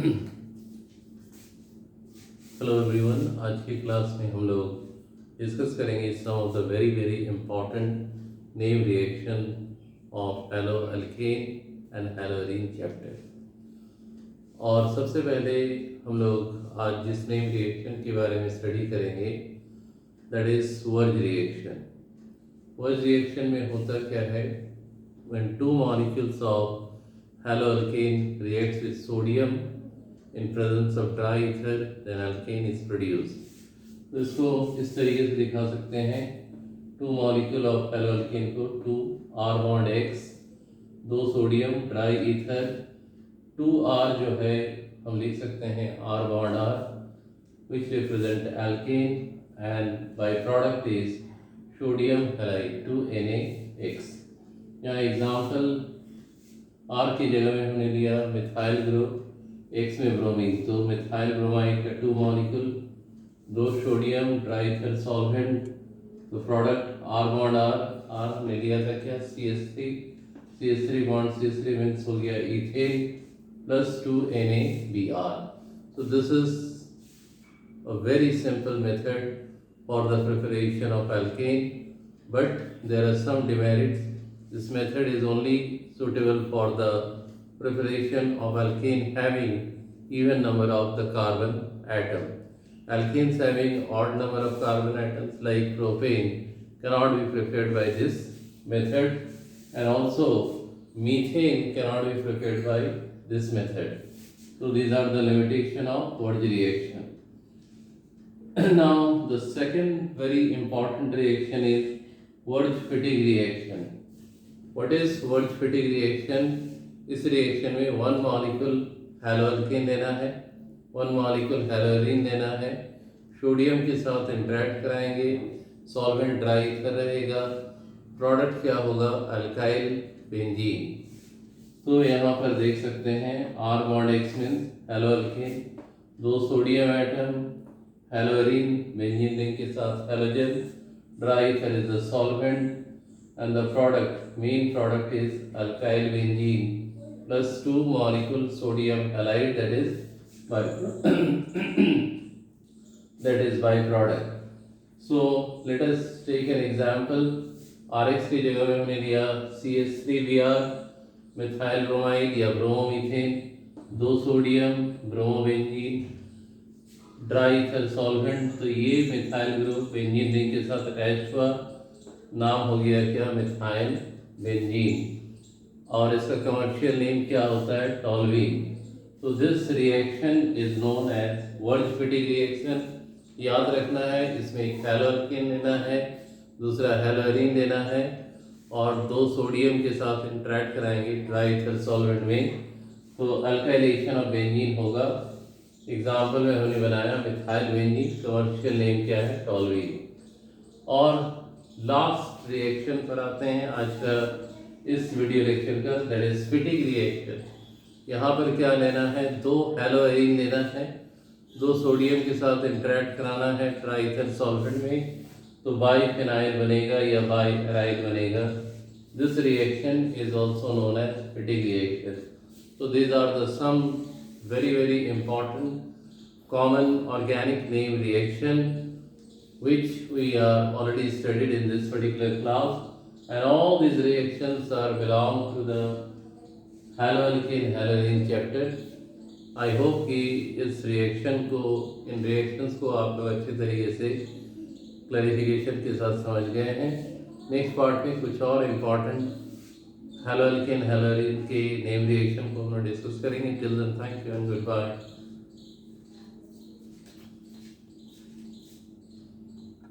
Hello everyone, आज की class में हम लोग डिस्कस करेंगे some of the very very important name reaction of haloalkane and haloarene chapter. और सबसे पहले हम लोग आज जिस नेम रिएक्शन के बारे में स्टडी करेंगे that is verge reaction. Verge reaction में होता क्या है, when two molecules of haloalkane reacts with sodium in presence of dry ether, then alkane is produced। तो इसको इस तरीके से दिखा सकते हैं, टू मॉलिक्यूल ऑफ हेलोअल्केन को टू आर बॉन्ड एक्स, दो sodium dry ether, two R जो है हम लिख सकते हैं R bond R which represent alkane and by product is sodium halide 2Na(X)। यहाँ एग्जाम्पल आर की जगह में हमने लिया मिथाइल ग्रुप, एक्स में ब्रोमीन, तो मिथाइल ब्रोमाइड का टू मॉलिक्यूल, दो सोडियम ड्राईथर सॉल्वेंट, तो product R bond R, R हमने लिया था क्या CH3 बॉन्ड CH3 मीन्स हो गया ethane plus 2NaBr। so this is a very simple method for the preparation of alkane, but there are some demerits. This method is only suitable for the preparation of alkane having even number of the carbon atom. Alkanes having odd number of carbon atoms like propane cannot be prepared by this method, and also methane cannot be prepared by this method. So these are the limitation of Wurtz reaction. Now the second very important reaction is Wurtz-Fittig reaction. What is Wurtz-Fittig reaction? इस reaction में one molecule हेलोअल्केन देना है, one molecule हेलोरीन देना है, sodium के साथ interact कराएंगे, solvent dry ether रहेगा, प्रोडक्ट क्या होगा अल्काइल बेंजीन। तो यहाँ पर देख सकते हैं आर बॉन्ड एक्स मीन्स हेलोअल्केन, दो सोडियम एटम, हेलोरीन बेंजीन रिंग के साथ halogen, dry ether is the solvent and the product, main product is alkyl benzene plus two molecule sodium halide, that is that is byproduct. So let us take an example. Rx की जगह में हमने लिया CH3Br methyl bromide या bromomethane, दो sodium bromobenzene, dry ether solvent, तो ये methyl group benzene ring के साथ अटैच हुआ, नाम हो गया क्या मिथाइल बेंजीन, और इसका कमर्शियल नेम क्या होता है टॉल्वीन। तो this reaction is known as Wurtz Fittig reaction. याद रखना है, इसमें एक हेलोअल्केन लेना है, दूसरा हेलोरीन लेना है, और दो सोडियम के साथ इंटरेक्ट कराएंगे ड्राई ईथर सॉल्वेंट में, तो अल्काइलेशन ऑफ बेंजीन होगा। एग्जाम्पल में हमने बनाया मिथाइल बेंजीन, कमर्शियल नेम क्या है टॉल्वीन। और लास्ट रिएक्शन पर आते हैं आज का इस वीडियो लेक्चर का, दैट इज फिटिग रिएक्शन। यहाँ पर क्या लेना है, दो हेलोअरीन लेना है, दो सोडियम के साथ इंटरेक्ट कराना है ट्राई ईथर सॉल्वेंट में, तो बाईफिनाइल बनेगा या बाई एराइल बनेगा। This reaction is also known as Fittig reaction. तो these are the some very very important common organic name reaction which we are already studied in this particular class, and all these reactions are belong to the haloalkane halorine chapter. I hope कि इस reaction को, इन reactions को आप लोग अच्छे तरीके से clarification के साथ समझ गए हैं। नेक्स्ट पार्ट में कुछ और इम्पॉर्टेंट haloalkane halorine के नेम रिएक्शन को हम डिस्कस करेंगे। Till then thank you and good bye.